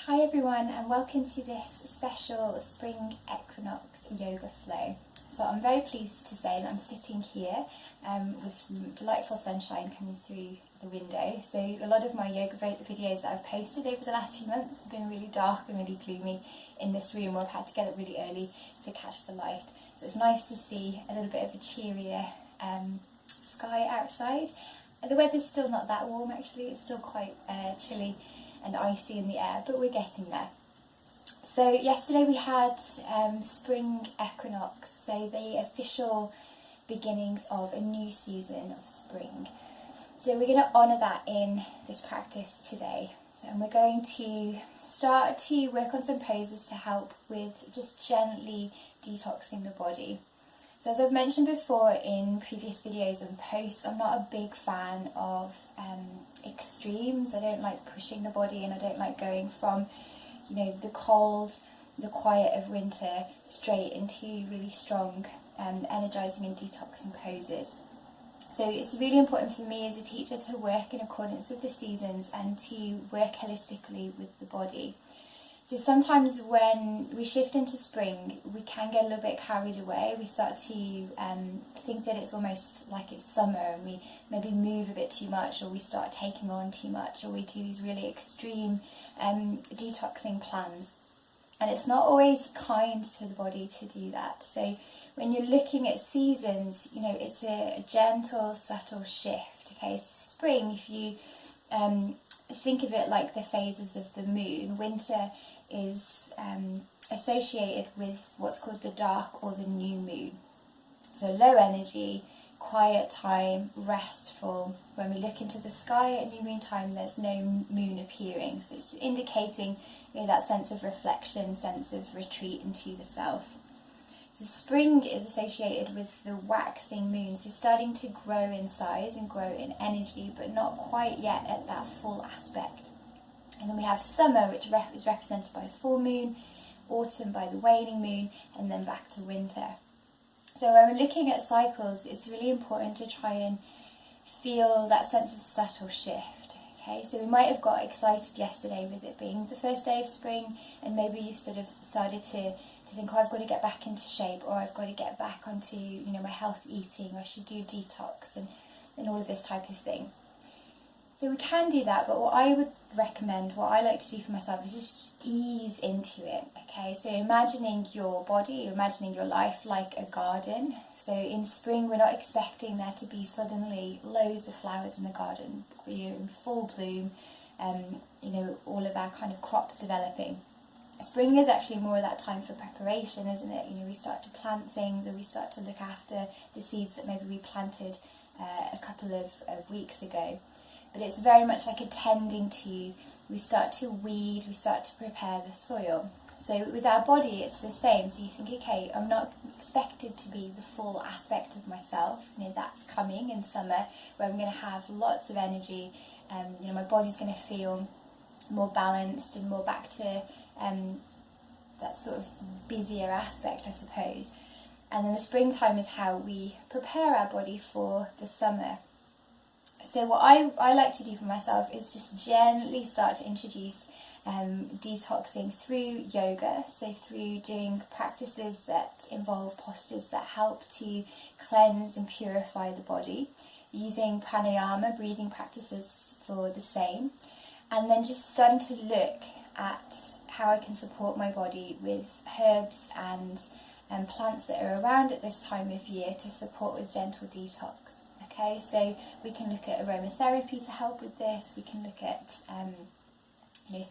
Hi everyone, and welcome to this special spring equinox yoga flow. So I'm very pleased to say that I'm sitting here with some delightful sunshine coming through the window. So a lot of my yoga videos that I've posted over the last few months have been really dark and really gloomy in this room, where I've had to get up really early to catch the light. So it's nice to see a little bit of a cheerier sky outside. The weather's still not that warm actually, it's still quite chilly and icy in the air, but we're getting there. So yesterday we had spring equinox, so the official beginnings of a new season of spring. So we're going to honour that in this practice today. And we're going to start to work on some poses to help with just gently detoxing the body. So as I've mentioned before in previous videos and posts, I'm not a big fan of extremes. I don't like pushing the body, and I don't like going from, the cold, the quiet of winter straight into really strong energizing and detoxing poses. So it's really important for me as a teacher to work in accordance with the seasons and to work holistically with the body. So sometimes when we shift into spring, we can get a little bit carried away. We start to think that it's almost like it's summer, and we maybe move a bit too much, or we start taking on too much, or we do these really extreme detoxing plans. And it's not always kind to the body to do that. So when you're looking at seasons, it's a gentle, subtle shift. Okay, so spring, if you think of it like the phases of the moon, winter is associated with what's called the dark or the new moon. So low energy, quiet time, restful. When we look into the sky at new moon time, there's no moon appearing. So it's indicating that sense of reflection, sense of retreat into the self. So spring is associated with the waxing moon, so starting to grow in size and grow in energy, but not quite yet at that full aspect. And then we have summer, which is represented by a full moon, autumn by the waning moon, and then back to winter. So when we're looking at cycles, it's really important to try and feel that sense of subtle shift. Okay, so we might have got excited yesterday with it being the first day of spring, and maybe you've sort of started to think, I've got to get back into shape, or I've got to get back onto my healthy eating, or I should do detox and all of this type of thing. So we can do that, but what I would recommend, what I like to do for myself, is just ease into it. Okay, so imagining your body, imagining your life like a garden. So in spring, we're not expecting there to be suddenly loads of flowers in the garden, in full bloom, all of our kind of crops developing. Spring is actually more of that time for preparation, isn't it? We start to plant things, or we start to look after the seeds that maybe we planted a couple of weeks ago. But it's very much like attending to. We start to weed, we start to prepare the soil. So with our body, it's the same. So you think, okay, I'm not expected to be the full aspect of myself. That's coming in summer, where I'm going to have lots of energy. My body's going to feel more balanced and more back to that sort of busier aspect, I suppose. And then the springtime is how we prepare our body for the summer. So what I like to do for myself is just gently start to introduce detoxing through yoga, so through doing practices that involve postures that help to cleanse and purify the body, using pranayama, breathing practices for the same, and then just starting to look at how I can support my body with herbs and plants that are around at this time of year to support with gentle detox. Okay, so we can look at aromatherapy to help with this. We can look at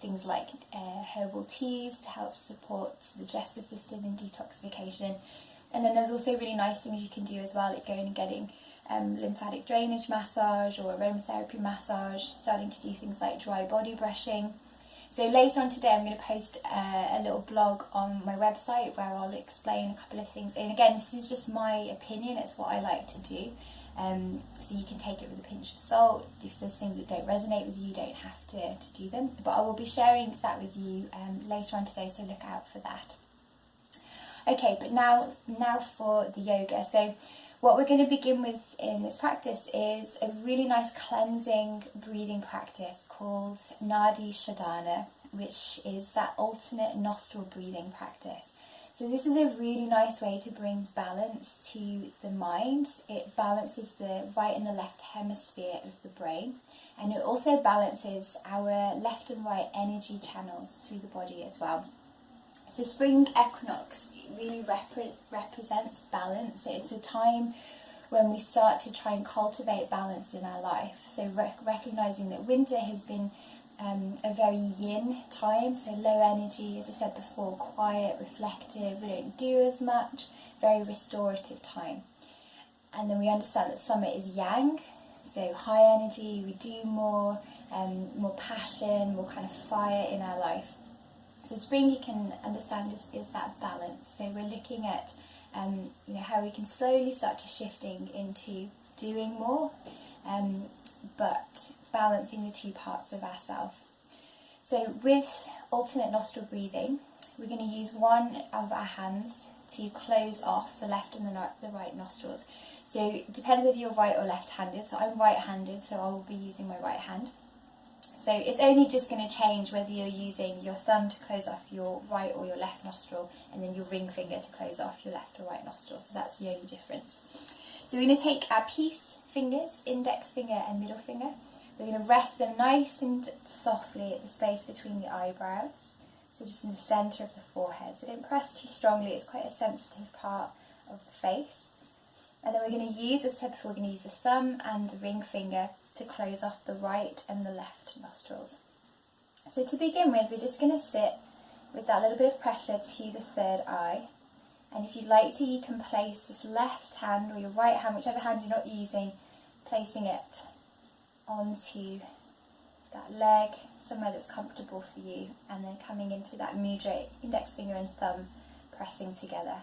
things like herbal teas to help support the digestive system and detoxification. And then there's also really nice things you can do as well, like going and getting lymphatic drainage massage or aromatherapy massage, starting to do things like dry body brushing. So later on today, I'm going to post a little blog on my website where I'll explain a couple of things. And again, this is just my opinion, it's what I like to do. So you can take it with a pinch of salt. If there's things that don't resonate with you, you don't have to do them. But I will be sharing that with you later on today, so look out for that. Okay, but now for the yoga. So what we're going to begin with in this practice is a really nice cleansing breathing practice called Nadi Shodhana. which is that alternate nostril breathing practice. So this is a really nice way to bring balance to the mind. It balances the right and the left hemisphere of the brain, and it also balances our left and right energy channels through the body as well. So spring equinox really represents balance. It's a time when we start to try and cultivate balance in our life. So recognizing that winter has been a very yin time, so low energy, as I said before, quiet, reflective, we don't do as much, very restorative time. And then we understand that summer is yang, so high energy, we do more, more passion, more kind of fire in our life. So spring, you can understand, is that balance. So we're looking at how we can slowly start to shifting into doing more, but balancing the two parts of ourselves. So with alternate nostril breathing, we're going to use one of our hands to close off the left and the right nostrils. So it depends whether you're right or left-handed. So I'm right-handed, so I will be using my right hand. So it's only just going to change whether you're using your thumb to close off your right or your left nostril, and then your ring finger to close off your left or right nostril. So that's the only difference. So we're going to take our peace fingers, index finger and middle finger. We're going to rest them nice and softly at the space between the eyebrows. So just in the centre of the forehead. So don't press too strongly, it's quite a sensitive part of the face. And then we're going to use, as I said before, we're going to use the thumb and the ring finger to close off the right and the left nostrils. So to begin with, we're just going to sit with that little bit of pressure to the third eye. And if you'd like to, you can place this left hand or your right hand, whichever hand you're not using, placing it onto that leg, somewhere that's comfortable for you, and then coming into that mudra, index finger and thumb pressing together.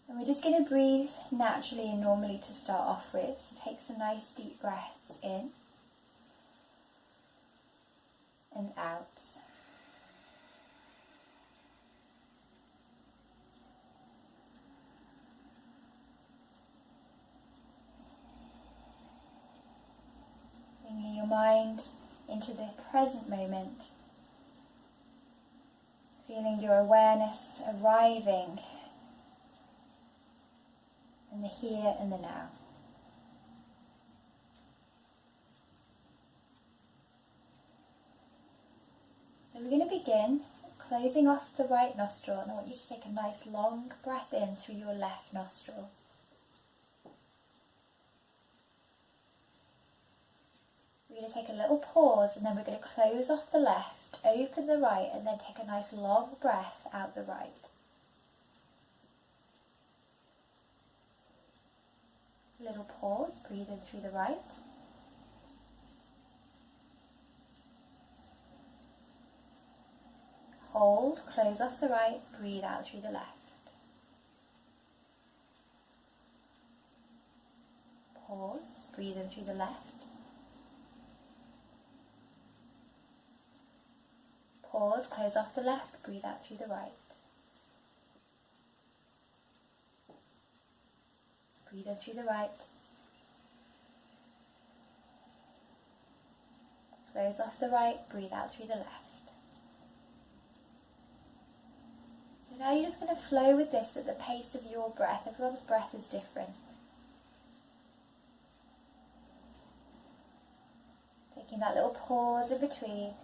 And we're just going to breathe naturally and normally to start off with. So take some nice deep breaths in and out. Bringing your mind into the present moment. Feeling your awareness arriving in the here and the now. So we're going to begin closing off the right nostril, and I want you to take a nice long breath in through your left nostril. We're going to take a little pause, and then we're going to close off the left, open the right, and then take a nice long breath out the right. Little pause, breathe in through the right. Hold, close off the right, breathe out through the left. Pause, breathe in through the left. Pause, close off the left, breathe out through the right. Breathe in through the right. Close off the right, breathe out through the left. So now you're just going to flow with this at the pace of your breath. Everyone's breath is different. Taking that little pause in between.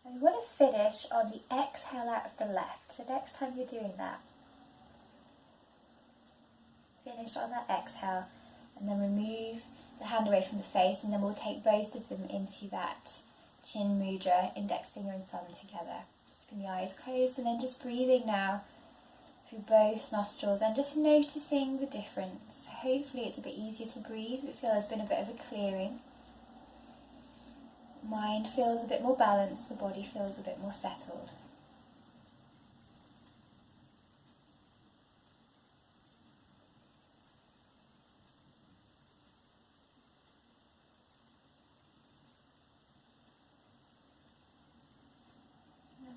And we want to finish on the exhale out of the left. So next time you're doing that, finish on that exhale, and then remove the hand away from the face, and then we'll take both of them into that chin mudra, index finger and thumb together. Keeping the eyes closed, and then just breathing now through through both nostrils and just noticing the difference. Hopefully it's a bit easier to breathe. We feel there's been a bit of a clearing. Mind feels a bit more balanced, the body feels a bit more settled.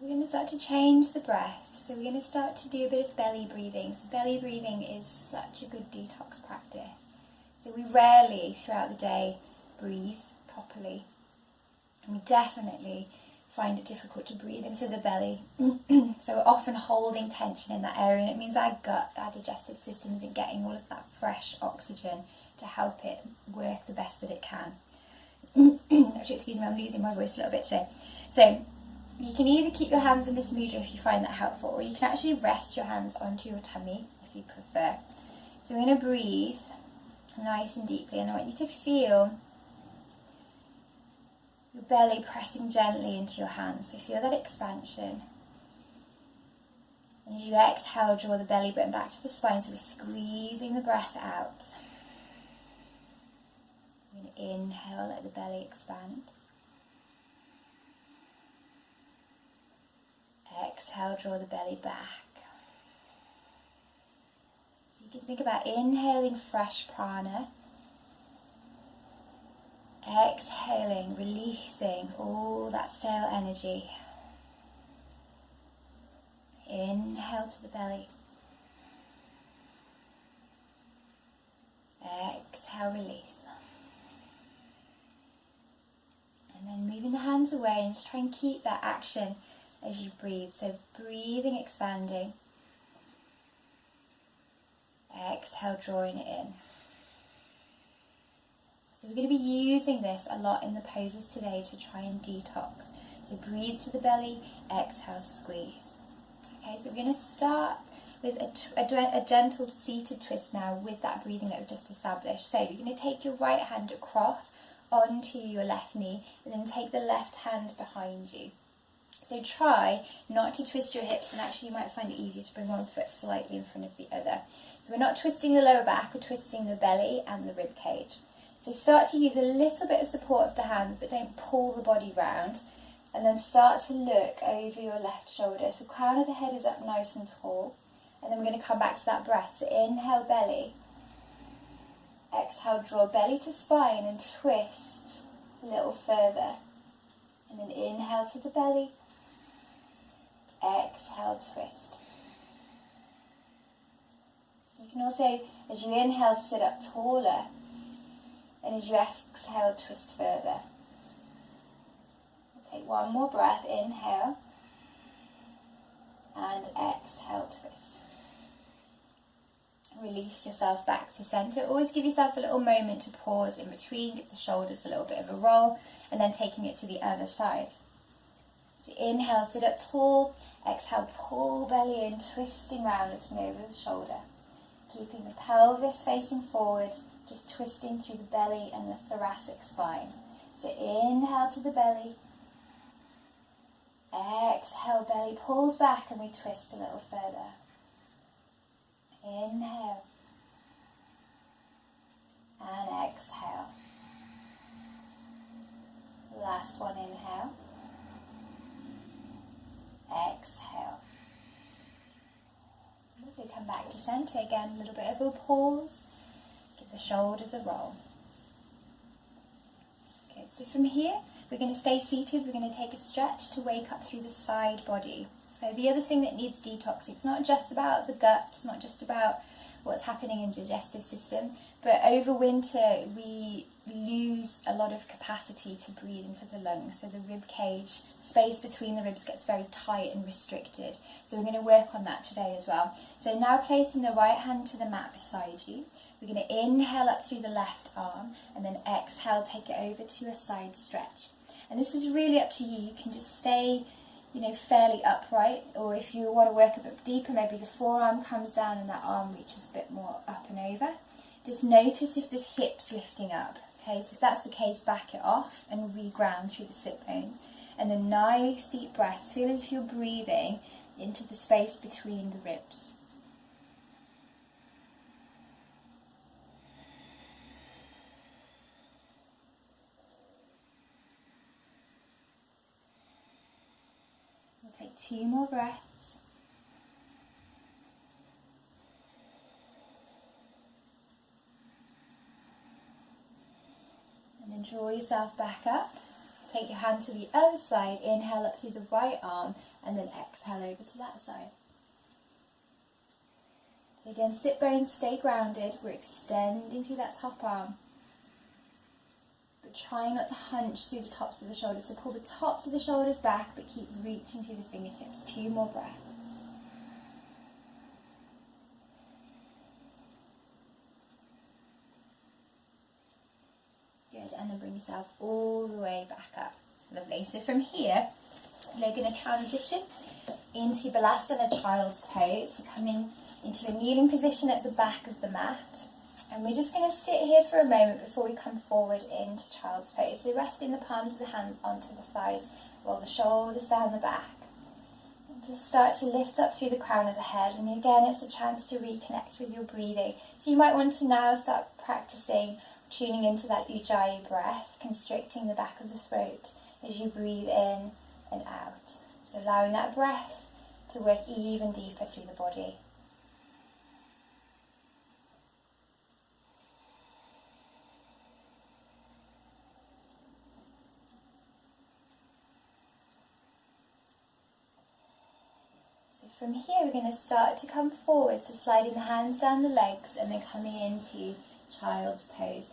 We're going to start to change the breath. So we're going to start to do a bit of belly breathing. So belly breathing is such a good detox practice. So we rarely throughout the day breathe properly. And we definitely find it difficult to breathe into the belly. So we're often holding tension in that area, and it means our gut, our digestive system isn't getting all of that fresh oxygen to help it work the best that it can. Actually, excuse me, I'm losing my voice a little bit today. So you can either keep your hands in this mudra if you find that helpful, or you can actually rest your hands onto your tummy if you prefer. So we're going to breathe nice and deeply, and I want you to feel your belly pressing gently into your hands. So feel that expansion. And as you exhale, draw the belly button back to the spine, so we're squeezing the breath out. We're going to inhale, let the belly expand. Exhale, draw the belly back. So you can think about inhaling fresh prana. Exhaling, releasing all that stale energy. Inhale to the belly. Exhale, release. And then moving the hands away, and just try and keep that action as you breathe. So breathing, expanding. Exhale, drawing it in. So we're going to be using this a lot in the poses today to try and detox. So breathe to the belly, exhale, squeeze. Okay, so we're going to start with a gentle seated twist now with that breathing that we've just established. So you're going to take your right hand across onto your left knee, and then take the left hand behind you. So try not to twist your hips, and actually you might find it easier to bring one foot slightly in front of the other. So we're not twisting the lower back, we're twisting the belly and the rib cage. So start to use a little bit of support of the hands, but don't pull the body round. And then start to look over your left shoulder. So crown of the head is up nice and tall. And then we're going to come back to that breath. So inhale, belly. Exhale, draw belly to spine and twist a little further. And then inhale to the belly. Exhale, twist. So you can also, as you inhale, sit up taller. And as you exhale, twist further. Take one more breath, inhale. And exhale, twist. Release yourself back to centre. Always give yourself a little moment to pause in between, give the shoulders a little bit of a roll, and then taking it to the other side. So inhale, sit up tall. Exhale, pull belly in, twisting round, looking over the shoulder. Keeping the pelvis facing forward, just twisting through the belly and the thoracic spine. So inhale to the belly. Exhale, belly pulls back and we twist a little further. Inhale. And exhale. Last one, inhale. Exhale. We come back to centre again, a little bit of a pause. Give the shoulders a roll. Okay, so from here, we're going to stay seated. We're going to take a stretch to wake up through the side body. So the other thing that needs detox, it's not just about the gut, it's not just about what's happening in the digestive system, but over winter we lose a lot of capacity to breathe into the lungs. So the rib cage, space between the ribs gets very tight and restricted. So we're going to work on that today as well. So now placing the right hand to the mat beside you, we're going to inhale up through the left arm and then exhale, take it over to a side stretch. And this is really up to you. You can just stay, fairly upright, or if you want to work a bit deeper, maybe the forearm comes down and that arm reaches a bit more up and over. Just notice if the hip's lifting up. Okay, so if that's the case, back it off and re-ground through the sit bones. And then nice deep breaths. Feel as if you're breathing into the space between the ribs. Take 2 more breaths. And then draw yourself back up. Take your hand to the other side. Inhale up through the right arm and then exhale over to that side. So again, sit bones, stay grounded. We're extending through that top arm. But try not to hunch through the tops of the shoulders. So pull the tops of the shoulders back, but keep reaching through the fingertips. 2 more breaths. Good, and then bring yourself all the way back up. Lovely. So from here, we're going to transition into Balasana, child's pose. So coming into a kneeling position at the back of the mat. And we're just going to sit here for a moment before we come forward into child's pose. So resting the palms of the hands onto the thighs, roll the shoulders down the back. And just start to lift up through the crown of the head. And again, it's a chance to reconnect with your breathing. So you might want to now start practicing tuning into that Ujjayi breath, constricting the back of the throat as you breathe in and out. So allowing that breath to work even deeper through the body. From here we're going to start to come forward, so sliding the hands down the legs and then coming into child's pose.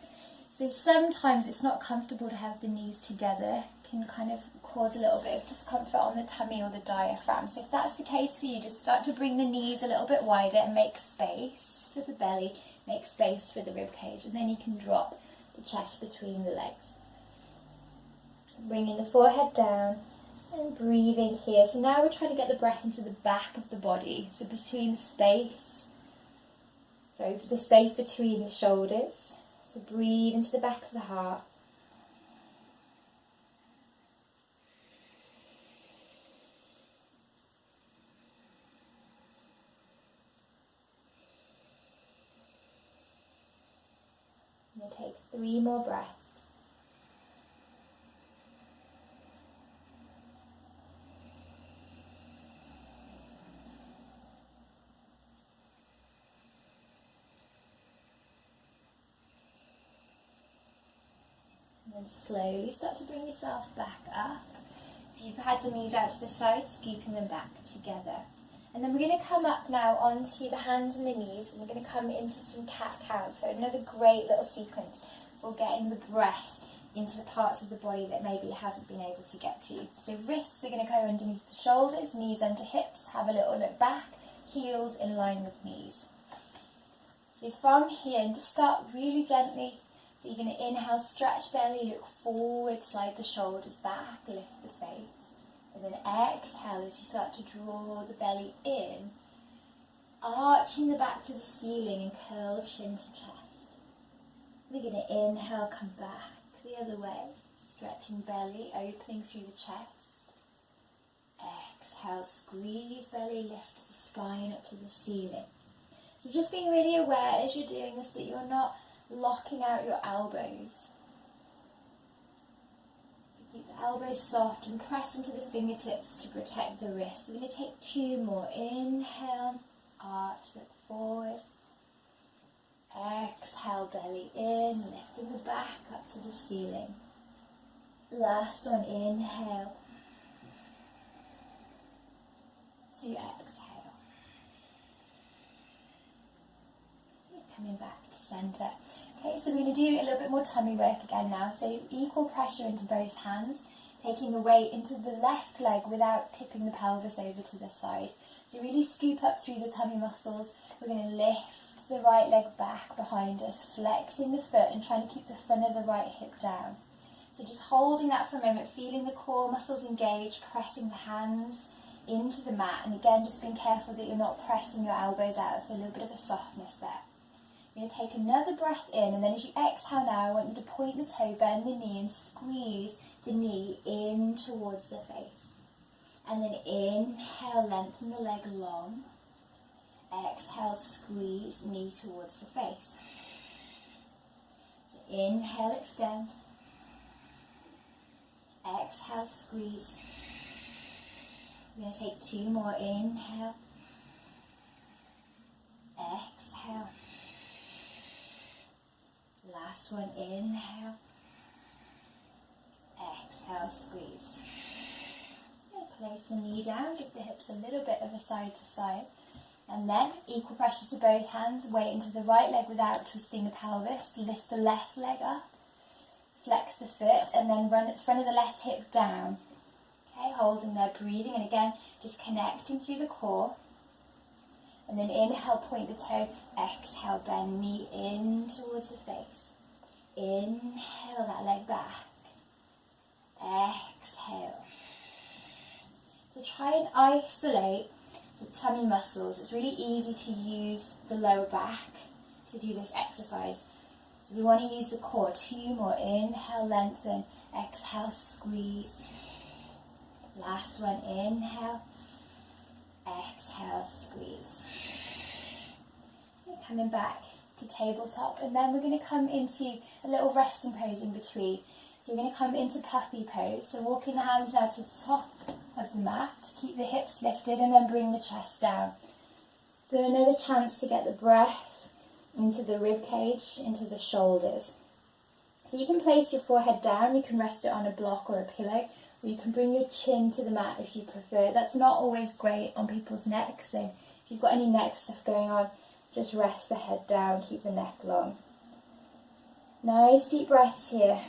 So sometimes it's not comfortable to have the knees together, can kind of cause a little bit of discomfort on the tummy or the diaphragm. So if that's the case for you, just start to bring the knees a little bit wider and make space for the belly, make space for the rib cage, and then you can drop the chest between the legs. Bringing the forehead down. And breathing here. So now we're trying to get the breath into the back of the body. So between the space between the shoulders. So breathe into the back of the heart. And then take 3 more breaths. And slowly start to bring yourself back up. If you've had the knees out to the side, scooping them back together. And then we're going to come up now onto the hands and the knees, and we're going to come into some cat-cows. So another great little sequence for getting the breath into the parts of the body that maybe it hasn't been able to get to. So wrists are going to go underneath the shoulders, knees under hips, have a little look back, heels in line with knees. So from here, just start really gently. So you're going to inhale, stretch belly, look forward, slide the shoulders back, lift the face. And then exhale as you start to draw the belly in, arching the back to the ceiling and curl the shin to chest. We're going to inhale, come back the other way, stretching belly, opening through the chest. Exhale, squeeze belly, lift the spine up to the ceiling. So just being really aware as you're doing this that you're not locking out your elbows. So keep the elbows soft and press into the fingertips to protect the wrists. We're going to take 2 more. Inhale, arch, look forward. Exhale, belly in, lifting the back up to the ceiling. Last one, inhale to exhale. Coming back to centre. Okay, so we're going to do a little bit more tummy work again now. So equal pressure into both hands, taking the weight into the left leg without tipping the pelvis over to the side. So really scoop up through the tummy muscles. We're going to lift the right leg back behind us, flexing the foot and trying to keep the front of the right hip down. So just holding that for a moment, feeling the core muscles engage, pressing the hands into the mat, and again just being careful that you're not pressing your elbows out, so a little bit of a softness there. You're going to take another breath in, and then as you exhale now, I want you to point the toe, bend the knee and squeeze the knee in towards the face. And then inhale, lengthen the leg long. Exhale, squeeze knee towards the face. So inhale, extend. Exhale, squeeze. We're going to take 2 more. Inhale. Exhale. Last one. Inhale. Exhale, squeeze. Place the knee down, give the hips a little bit of a side to side. And then equal pressure to both hands, weight into the right leg without twisting the pelvis. Lift the left leg up, flex the foot, and then run the front of the left hip down. Okay, holding there, breathing, and again, just connecting through the core. And then inhale, point the toe, exhale, bend knee in towards the face. Inhale that leg back. Exhale. So try and isolate the tummy muscles. It's really easy to use the lower back to do this exercise. So we want to use the core. 2 more. Inhale, lengthen. Exhale, squeeze. Last one. Inhale. Exhale, squeeze. Okay, coming back to tabletop, and then we're going to come into a little resting pose in between. So we're going to come into puppy pose. So walking the hands now to the top of the mat, keep the hips lifted, and then bring the chest down. So another chance to get the breath into the rib cage, into the shoulders. So you can place your forehead down, you can rest it on a block or a pillow, or you can bring your chin to the mat if you prefer. That's not always great on people's necks, so if you've got any neck stuff going on, just rest the head down, keep the neck long. Nice deep breaths here.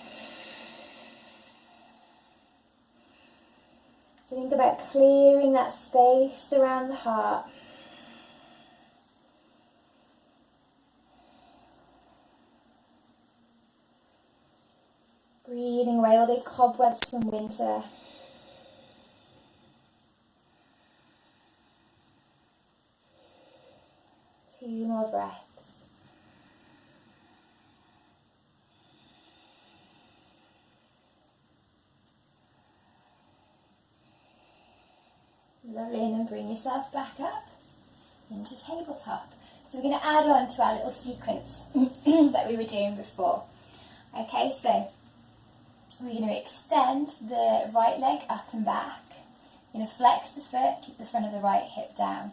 So think about clearing that space around the heart. Breathing away all those cobwebs from winter. Two more breaths. Lovely, and then bring yourself back up into tabletop. So we're going to add on to our little sequence that we were doing before. Okay, so we're going to extend the right leg up and back. We're going to flex the foot, keep the front of the right hip down.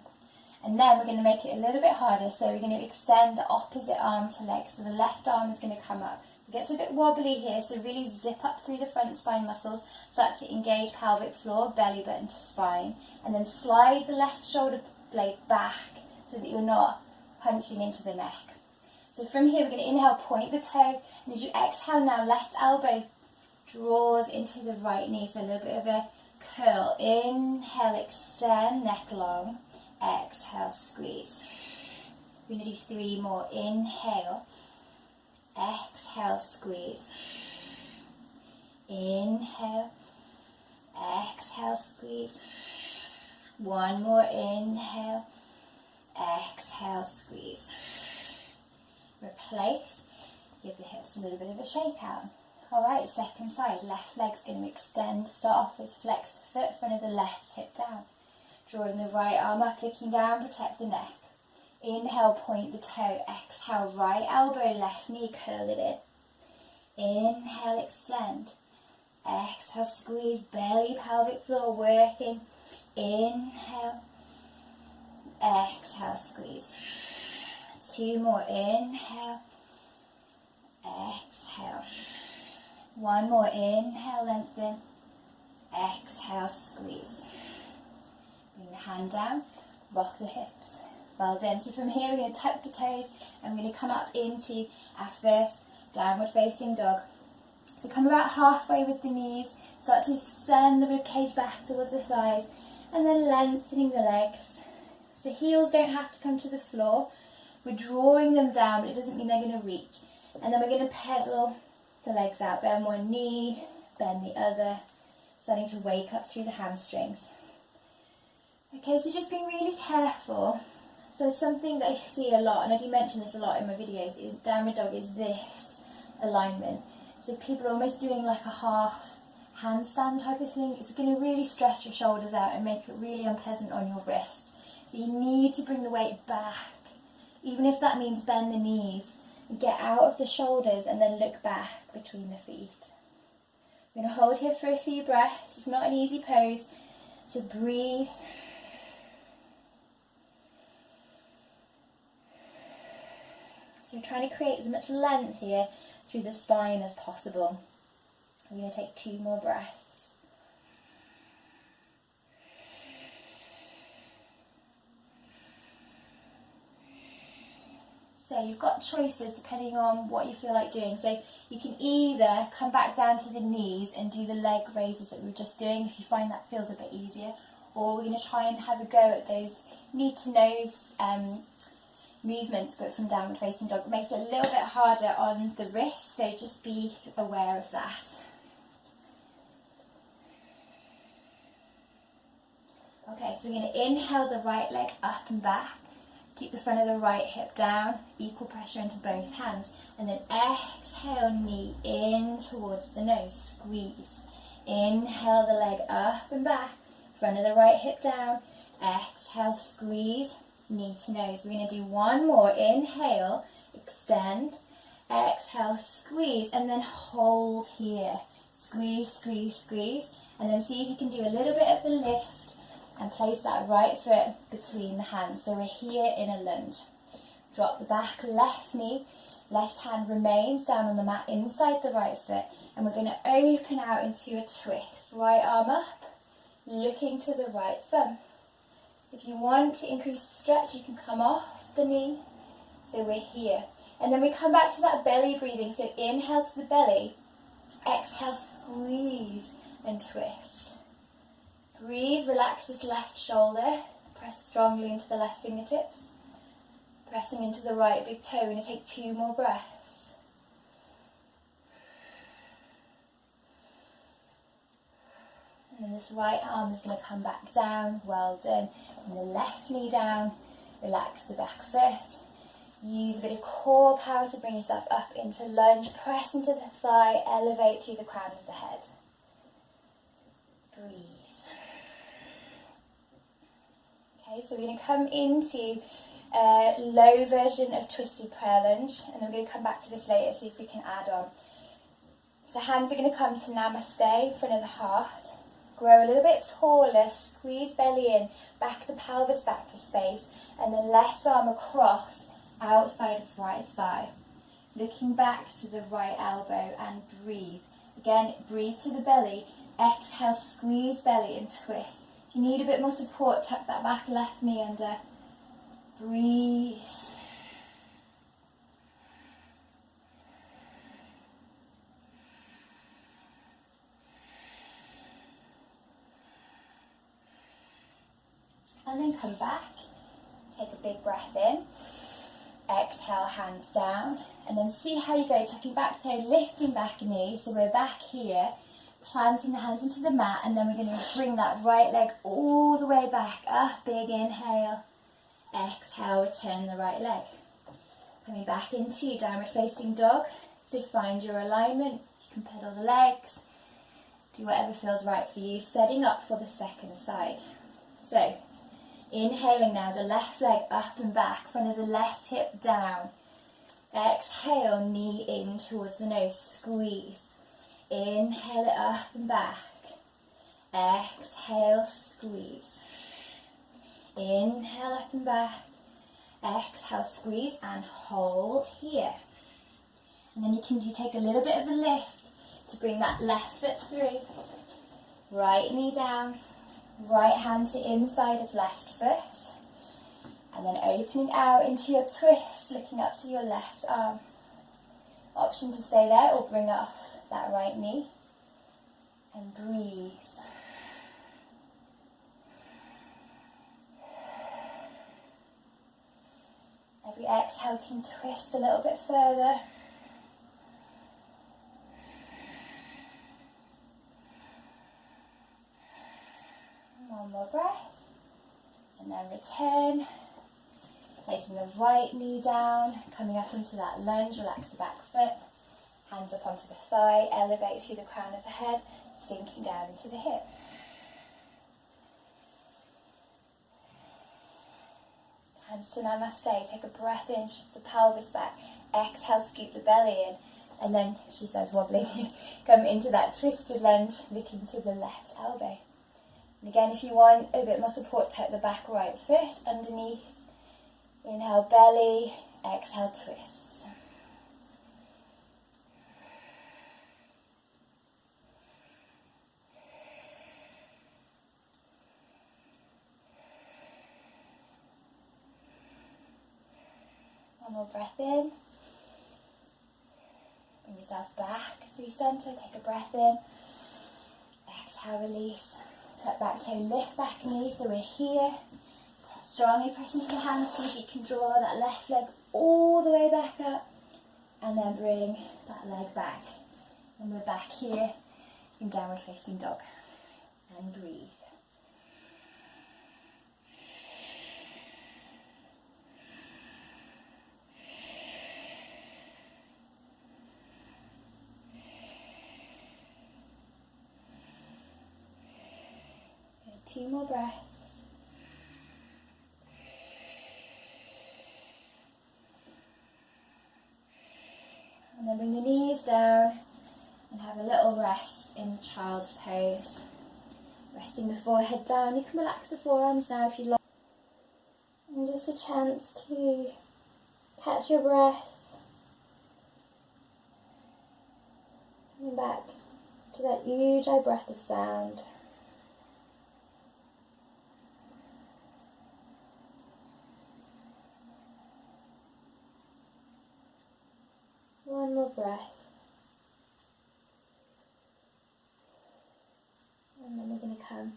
And then we're going to make it a little bit harder, so we're going to extend the opposite arm to leg. So the left arm is going to come up. It gets a bit wobbly here, so really zip up through the front spine muscles, start to engage pelvic floor, belly button to spine, and then slide the left shoulder blade back so that you're not punching into the neck. So from here we're going to inhale, point the toe, and as you exhale now, left elbow draws into the right knee, so a little bit of a curl. Inhale, extend, neck long. Exhale, squeeze. We're going to do 3 more. Inhale. Exhale, squeeze. Inhale. Exhale, squeeze. 1 more. Inhale. Exhale, squeeze. Replace. Give the hips a little bit of a shake out. Alright, second side. Left leg's going to extend. Start off with flex the foot, front of the left hip down. Drawing the right arm up, looking down, protect the neck. Inhale, point the toe. Exhale, right elbow, left knee, curl it in. Inhale, extend. Exhale, squeeze, belly, pelvic floor working. Inhale. Exhale, squeeze. 2 more. Inhale. Exhale. 1 more. Inhale, lengthen. Exhale, squeeze. Bring the hand down, rock the hips. Well done. So from here we're going to tuck the toes and we're going to come up into our first downward facing dog. So come about halfway with the knees, start to send the ribcage back towards the thighs and then lengthening the legs. So heels don't have to come to the floor. We're drawing them down, but it doesn't mean they're going to reach. And then we're going to pedal the legs out. Bend one knee, bend the other, starting to wake up through the hamstrings. Okay, so just being really careful. So something that I see a lot, and I do mention this a lot in my videos, is downward dog is this alignment. So people are almost doing like a half handstand type of thing. It's going to really stress your shoulders out and make it really unpleasant on your wrists. So you need to bring the weight back, even if that means bend the knees, get out of the shoulders and then look back between the feet. We're going to hold here for a few breaths. It's not an easy pose. So breathe. So you're trying to create as much length here through the spine as possible. We're going to take 2 more breaths. So you've got choices depending on what you feel like doing. So you can either come back down to the knees and do the leg raises that we were just doing if you find that feels a bit easier. Or we're going to try and have a go at those knee to nose movements, but from downward facing dog. It makes it a little bit harder on the wrist, so just be aware of that. Okay, so we're going to inhale the right leg up and back. Keep the front of the right hip down, equal pressure into both hands, and then exhale, knee in towards the nose, squeeze. Inhale the leg up and back, front of the right hip down, exhale, squeeze, knee to nose. We're going to do one more, inhale, extend, exhale, squeeze, and then hold here. Squeeze, squeeze, squeeze, and then see if you can do a little bit of a lift and place that right foot between the hands. So we're here in a lunge. Drop the back left knee, left hand remains down on the mat inside the right foot, and we're going to open out into a twist. Right arm up, looking to the right thumb. If you want to increase the stretch, you can come off the knee. So we're here. And then we come back to that belly breathing. So inhale to the belly, exhale, squeeze and twist. Breathe, relax this left shoulder, press strongly into the left fingertips, pressing into the right big toe. We're going to take 2 more breaths. And then this right arm is going to come back down, well done. And the left knee down, relax the back foot. Use a bit of core power to bring yourself up into lunge, press into the thigh, elevate through the crown of the head. Breathe. Okay, so we're going to come into a low version of twisted prayer lunge, and then we're going to come back to this later, see if we can add on. So hands are going to come to namaste in front of the heart. Grow a little bit taller, squeeze belly in, back the pelvis back for space, and then left arm across, outside of right thigh. Looking back to the right elbow and breathe. Again, breathe to the belly, exhale, squeeze belly and twist. If you need a bit more support, tuck that back left knee under. Breathe. And then come back. Take a big breath in. Exhale, hands down. And then see how you go. Tucking back toe, lifting back knee. So we're back here. Planting the hands into the mat, and then we're going to bring that right leg all the way back up. Big inhale, exhale, return the right leg. Coming back into downward facing dog. So find your alignment. You can pedal the legs, do whatever feels right for you. Setting up for the second side. So inhaling now, the left leg up and back, front of the left hip down. Exhale, knee in towards the nose, squeeze. Inhale it up and back. Exhale, squeeze. Inhale up and back. Exhale, squeeze and hold here. And then you can take a little bit of a lift to bring that left foot through. Right knee down. Right hand to inside of left foot. And then opening out into your twist, looking up to your left arm. Option to stay there or bring off that right knee and breathe. Every exhale can twist a little bit further. One more breath and then return. Placing the right knee down, coming up into that lunge, relax the back foot. Hands up onto the thigh, elevate through the crown of the head, sinking down into the hip. Hands to namaste, take a breath in, shift the pelvis back, exhale, scoop the belly in, and then, she says wobbly, come into that twisted lunge, looking to the left elbow. And again, if you want a bit more support, take the back right foot underneath. Inhale, belly. Exhale, twist. One more breath in. Bring yourself back through centre. Take a breath in. Exhale, release. Tuck back toe, lift back knee. So we're here. Strongly press into the hands. See if you can draw that left leg all the way back up. And then bring that leg back. And we're back here in downward facing dog. And breathe. Good. 2 more breaths. And then bring the knees down and have a little rest in child's pose. Resting the forehead down. You can relax the forearms now if you like. And just a chance to catch your breath. Coming back to that ujjayi breath of sound. One more breath. And then we're going to come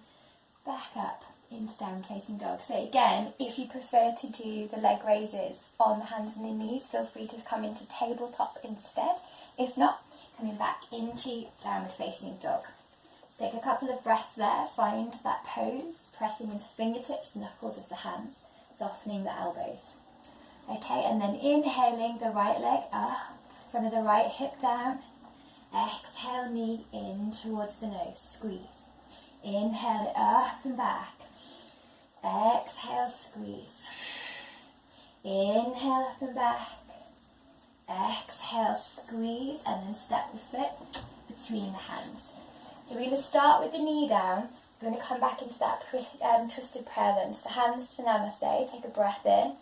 back up into down facing dog. So again, if you prefer to do the leg raises on the hands and the knees, feel free to come into tabletop instead. If not, coming back into downward facing dog. So take a couple of breaths there, find that pose, pressing into fingertips, knuckles of the hands, softening the elbows. Okay, and then inhaling the right leg up. Front of the right hip down. Exhale, knee in towards the nose. Squeeze. Inhale it up and back. Exhale, squeeze. Inhale up and back. Exhale, squeeze, and then step the foot between the hands. So we're going to start with the knee down. We're going to come back into that twisted prayer lunge. So hands to namaste. Take a breath in.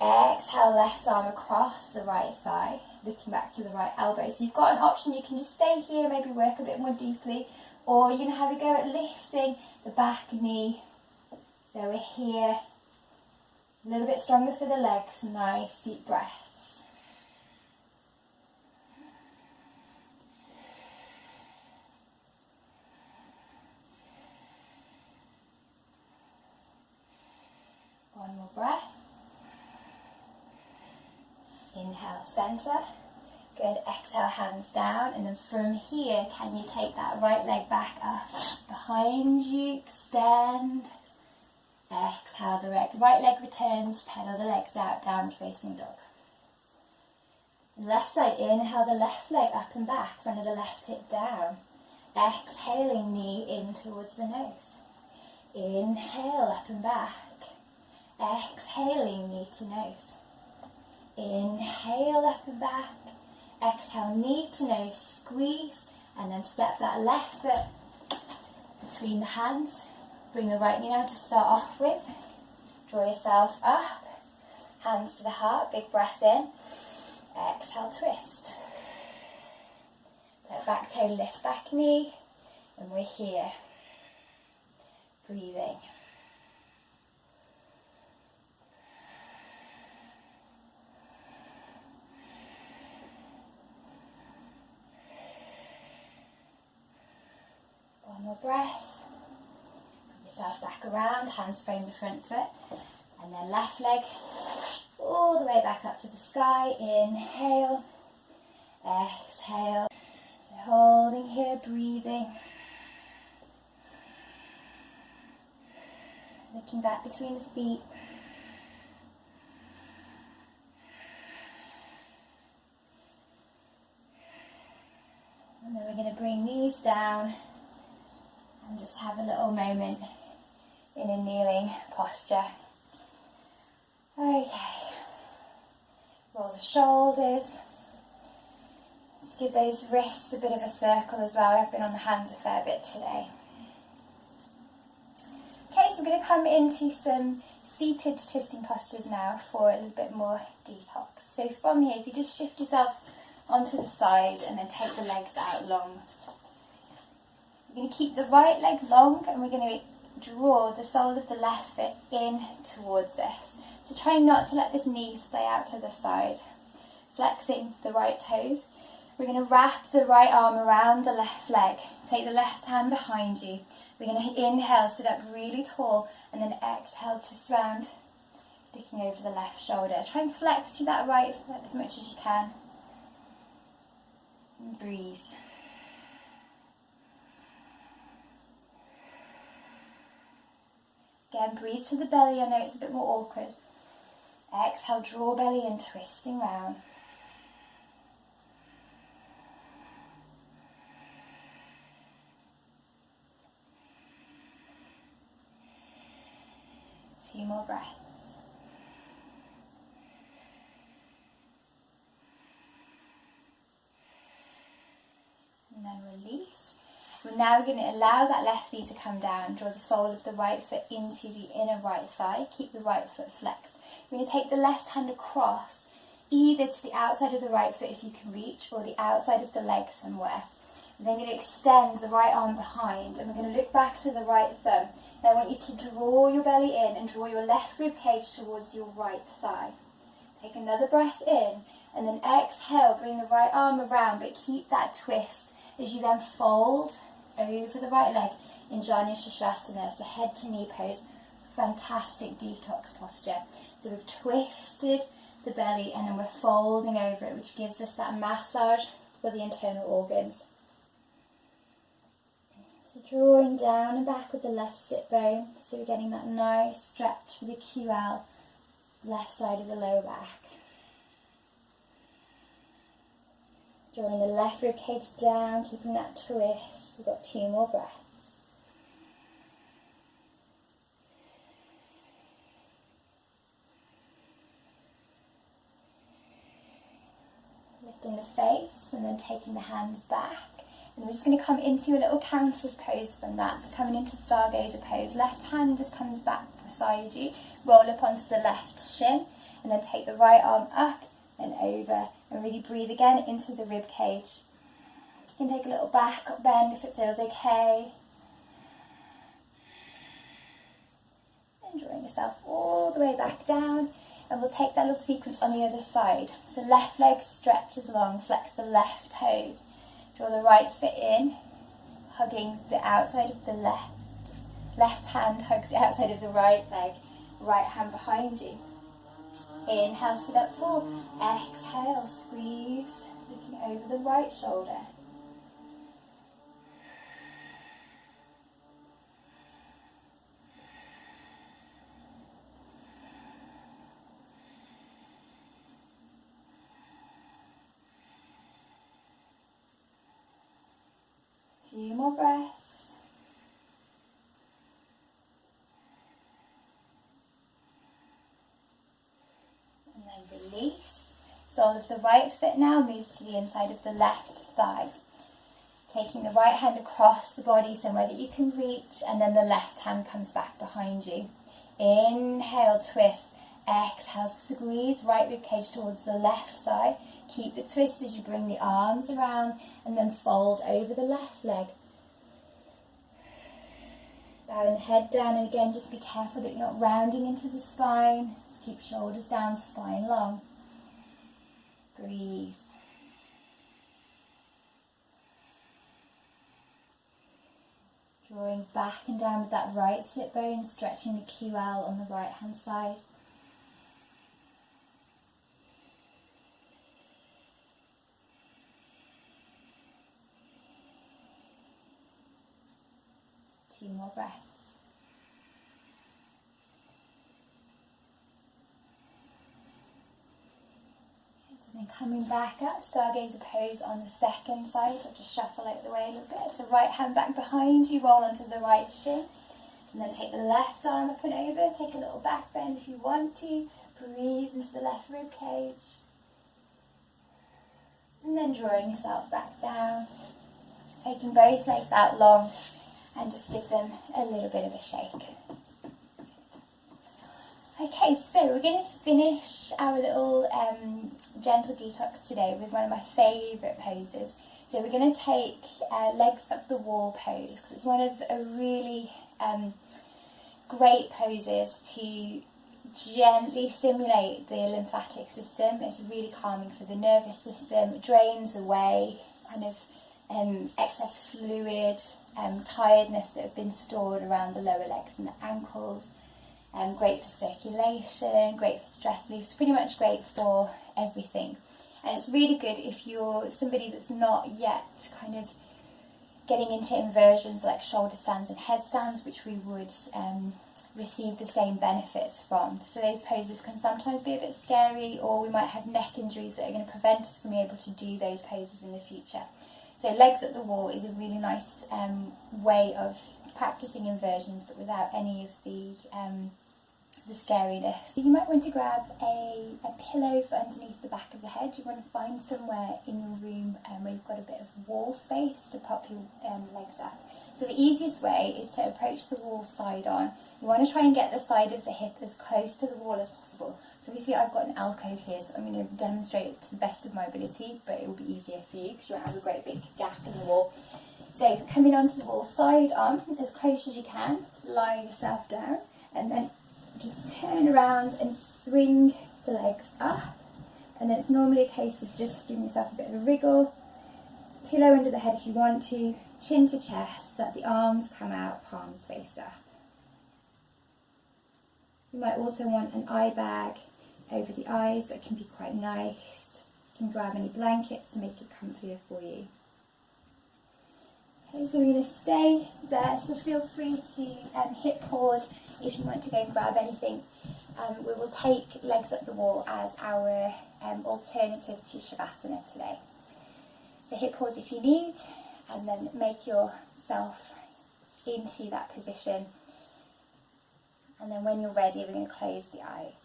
Exhale, left arm across the right thigh, looking back to the right elbow. So you've got an option, you can just stay here, maybe work a bit more deeply, or you're going to have a go at lifting the back knee. So we're here, a little bit stronger for the legs, nice deep breaths. One more breath. Inhale, centre. Good. Exhale, hands down. And then from here, can you take that right leg back up behind you, extend. Exhale, the right leg returns, pedal the legs out, down facing dog. Left side, inhale the left leg up and back, front of the left hip down. Exhaling, knee in towards the nose. Inhale, up and back. Exhaling, knee to nose. Inhale, up and back. Exhale, knee to nose, squeeze, and then step that left foot between the hands. Bring the right knee now to start off with. Draw yourself up, hands to the heart, big breath in. Exhale, twist. Let back toe lift back knee, and we're here. Breathing. One more breath. Bring yourself back around, hands frame the front foot, and then left leg all the way back up to the sky. Inhale, exhale. So holding here, breathing. Looking back between the feet. And then we're going to bring knees down and just have a little moment in a kneeling posture. Okay. Roll the shoulders. Let's give those wrists a bit of a circle as well. I've been on the hands a fair bit today. we're going to come into some seated twisting postures now for a little bit more detox. So from here, if you just shift yourself onto the side and then take the legs out long. We're going to keep the right leg long and we're going to draw the sole of the left foot in towards us. So try not to let this knee splay out to the side. Flexing the right toes. We're going to wrap the right arm around the left leg. Take the left hand behind you. We're going to inhale, sit up really tall, and then exhale, twist round, looking over the left shoulder. Try and flex through that right foot as much as you can. And breathe. Again, breathe to the belly. I know it's a bit more awkward. Exhale, draw belly in, twisting round. Two more breaths. And then release. We're now going to allow that left knee to come down. Draw the sole of the right foot into the inner right thigh. Keep the right foot flexed. We're going to take the left hand across, either to the outside of the right foot if you can reach, or the outside of the leg somewhere. And then you're going to extend the right arm behind, and we're going to look back to the right thumb. Now I want you to draw your belly in and draw your left rib cage towards your right thigh. Take another breath in, and then exhale, bring the right arm around, but keep that twist as you then fold over the right leg in Janu Shasana, so head to knee pose. Fantastic detox posture. So we've twisted the belly and then we're folding over it, which gives us that massage for the internal organs. So drawing down and back with the left sit bone, so we're getting that nice stretch for the QL, left side of the lower back. Drawing the left rib cage down, keeping that twist. We've got 2 more breaths. Lifting the face and then taking the hands back. And we're just going to come into a little counter pose from that. So coming into stargazer pose. Left hand just comes back beside you. Roll up onto the left shin. And then take the right arm up and over. And really breathe again into the rib cage. You can take a little back bend if it feels okay. And drawing yourself all the way back down. And we'll take that little sequence on the other side. So left leg stretches long, flex the left toes. Draw the right foot in, hugging the outside of the left. Left hand hugs the outside of the right leg. Right hand behind you. Inhale, sit up tall. Exhale, squeeze, looking over the right shoulder. Few more breaths. And then release. Sole of the right foot now moves to the inside of the left thigh. Taking the right hand across the body somewhere that you can reach, and then the left hand comes back behind you. Inhale, twist. Exhale, squeeze right rib cage towards the left thigh. Keep the twist as you bring the arms around and then fold over the left leg. Bowing the head down, and again just be careful that you're not rounding into the spine. Just keep shoulders down, spine long. Breathe. Drawing back and down with that right sit bone, stretching the QL on the right hand side. Few more breaths. And then coming back up, stargazer pose on the second side. So just shuffle out the way a little bit. So right hand back behind you, roll onto the right shin. And then take the left arm up and over. Take a little back bend if you want to. Breathe into the left rib cage. And then drawing yourself back down. Taking both legs out long. And just give them a little bit of a shake. Okay, so we're going to finish our little gentle detox today with one of my favourite poses. So we're going to take legs up the wall pose, because it's one of a really great poses to gently stimulate the lymphatic system. It's really calming for the nervous system. It drains away kind of excess fluid, tiredness that have been stored around the lower legs and the ankles. Great for circulation, great for stress relief. It's pretty much great for everything. And it's really good if you're somebody that's not yet kind of getting into inversions like shoulder stands and headstands, which we would receive the same benefits from. So those poses can sometimes be a bit scary, or we might have neck injuries that are going to prevent us from being able to do those poses in the future. So legs at the wall is a really nice way of practicing inversions, but without any of the scariness. So you might want to grab a pillow for underneath the back of the head. You want to find somewhere in your room where you've got a bit of wall space to pop your legs up. So the easiest way is to approach the wall side on. You want to try and get the side of the hip as close to the wall as possible. So obviously I've got an alcove here, so I'm going to demonstrate it to the best of my ability, but it will be easier for you because you won't have a great big gap in the wall. So coming onto the wall side on, as close as you can, lie yourself down, and then just turn around and swing the legs up. And then it's normally a case of just giving yourself a bit of a wriggle, pillow under the head if you want to, chin to chest, let the arms come out, palms faced up. You might also want an eye bag over the eyes. That can be quite nice. You can grab any blankets to make it comfier for you. Okay, so we're going to stay there, so feel free to hit pause if you want to go and grab anything. We will take legs up the wall as our alternative to Shavasana today. So hit pause if you need, and then make yourself into that position. And then when you're ready, we're going to close the eyes.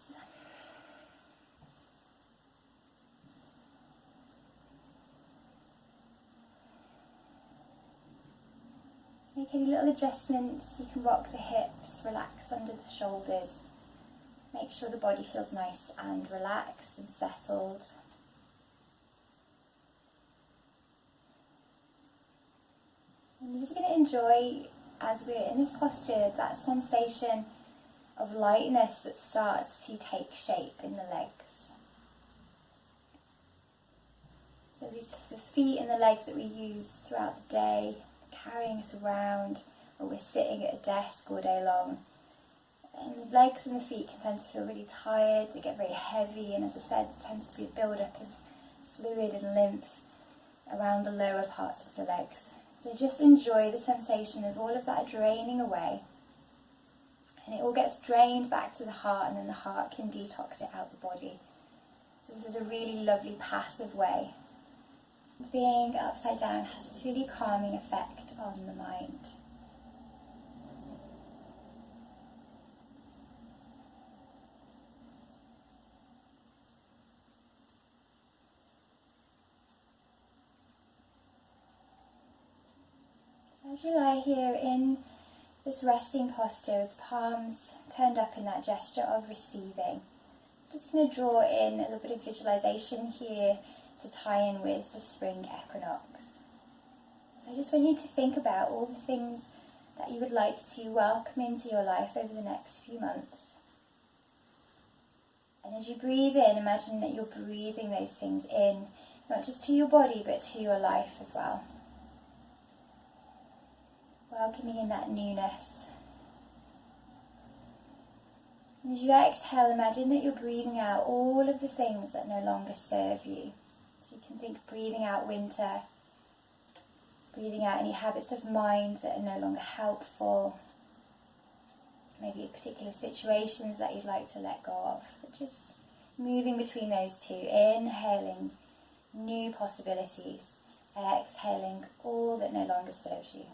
Make any little adjustments. You can rock the hips, relax under the shoulders. Make sure the body feels nice and relaxed and settled. And you're just going to enjoy, as we're in this posture, that sensation of lightness that starts to take shape in the legs. So these are the feet and the legs that we use throughout the day, carrying us around, or we're sitting at a desk all day long. And the legs and the feet can tend to feel really tired, they get very heavy, and as I said, it tends to be a build-up of fluid and lymph around the lower parts of the legs. So just enjoy the sensation of all of that draining away. And it all gets drained back to the heart, and then the heart can detox it out the body. So this is a really lovely passive way. Being upside down has this really calming effect on the mind. So as you lie here in this resting posture with palms turned up in that gesture of receiving, I'm just going to draw in a little bit of visualization here to tie in with the spring equinox. So I just want you to think about all the things that you would like to welcome into your life over the next few months. And as you breathe in, imagine that you're breathing those things in, not just to your body, but to your life as well. Welcoming in that newness. And as you exhale, imagine that you're breathing out all of the things that no longer serve you. So you can think breathing out winter, breathing out any habits of mind that are no longer helpful, maybe particular situations that you'd like to let go of. But just moving between those two, inhaling new possibilities, exhaling all that no longer serves you.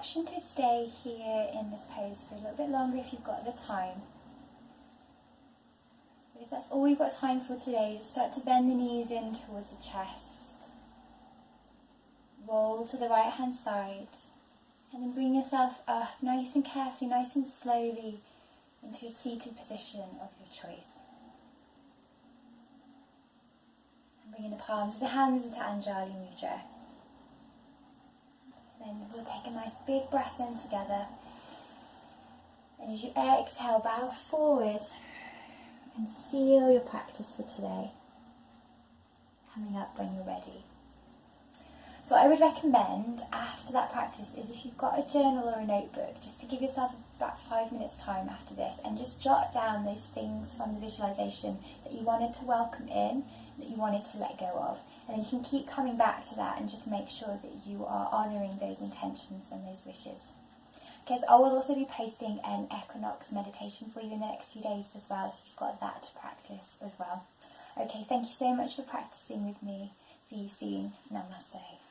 option to stay here in this pose for a little bit longer if you've got the time. But if that's all we've got time for today, just start to bend the knees in towards the chest. Roll to the right hand side. And then bring yourself up nice and carefully, nice and slowly into a seated position of your choice. And bringing the palms of the hands into Anjali Mudra. Then we'll take a nice big breath in together. And as you exhale, bow forward and seal your practice for today. Coming up when you're ready. So what I would recommend after that practice is if you've got a journal or a notebook, just to give yourself about 5 minutes time after this and just jot down those things from the visualization that you wanted to welcome in, that you wanted to let go of. And you can keep coming back to that and just make sure that you are honouring those intentions and those wishes. Okay, so I will also be posting an Equinox meditation for you in the next few days as well, so you've got that to practice as well. Okay, thank you so much for practicing with me. See you soon. Namaste.